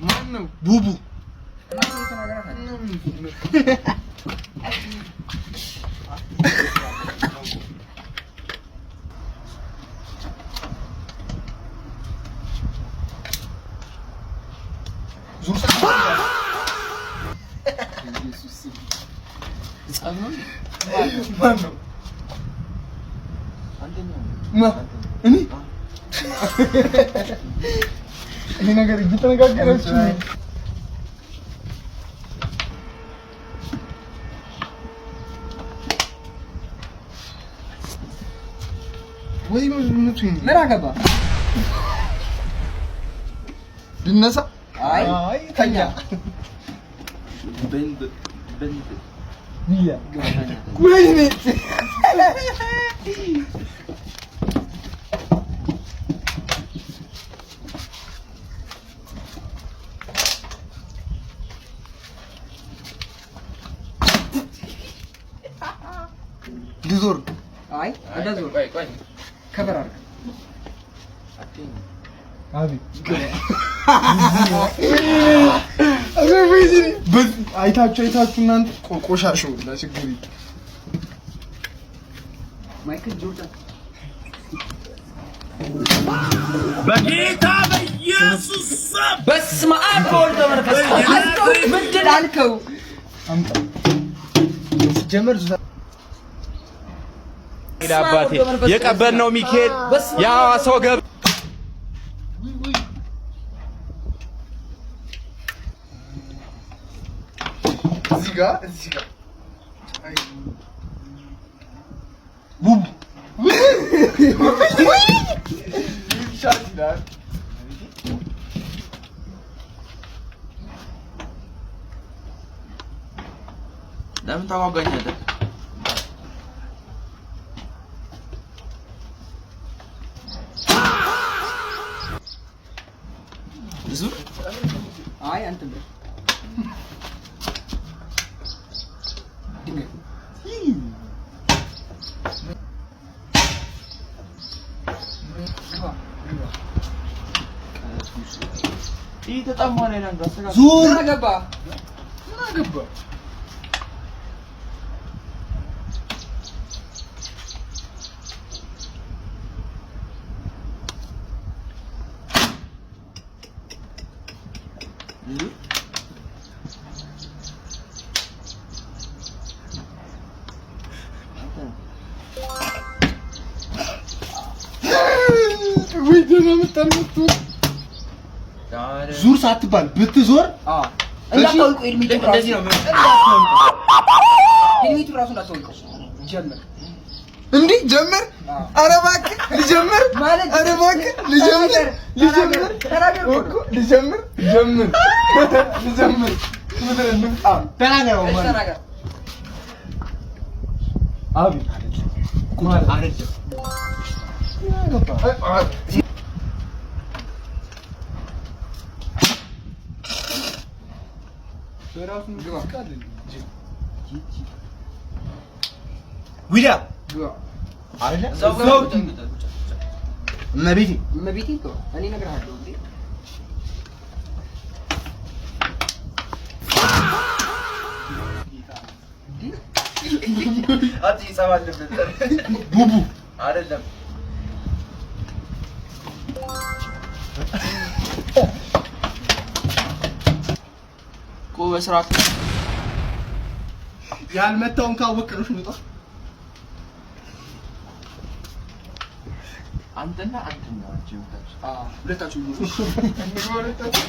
ማነው ቡቡ ማነው እኔ ነገር እየተነጋገራችሁ ወይ ምን አገባ ልነሳ አይ ተኛ በንድ ያ ወይኔ ልዞር አይ እንደዞር ቆይ ከበር አድርግ አቢ አይታችሁ እናንተ ቆሻሾ ለችግር ማይክል ጆርዳን በጌታ በኢየሱስ በስመ አብ ወወልድ ወመንፈስ ቅዱስ ምንድን አልከው አምጣ ጀመር አባቴ የቀበልነው ሚካኤል ያዋሰው ገብ እዚህ ጋር ቡቡ ይሻላል ለምን ታዋጋኛለህ? ዙር አይ አንተ ይሄ ተጣማና ይላል ዙር አገባ ወይ ደህና መጣልኩ ዙር ሳትባል ብትዞር እንዳታውቁ እንደዚህ ነው ሄልሜቱ ራሱ እንዳታውቁ ጀመር እንዴ ጀመር ኧረ እባክህ ልጀምር ማለት ኧረ እባክህ ልጀምር ተናገረው ማለት አቢ ኩማር አይደለም በራሱ ግባካል ዊዳ አይደለ ዘው መቤቴ እኮ እኔ እነግርሃለሁ እንዴ አቲ ሰማለበት ቡቡ አይደለም በስርዓት ያልመታውን ካወቅነሽ ነው አንተና አንተኛ ሁለታችሁ ሁለታችሁ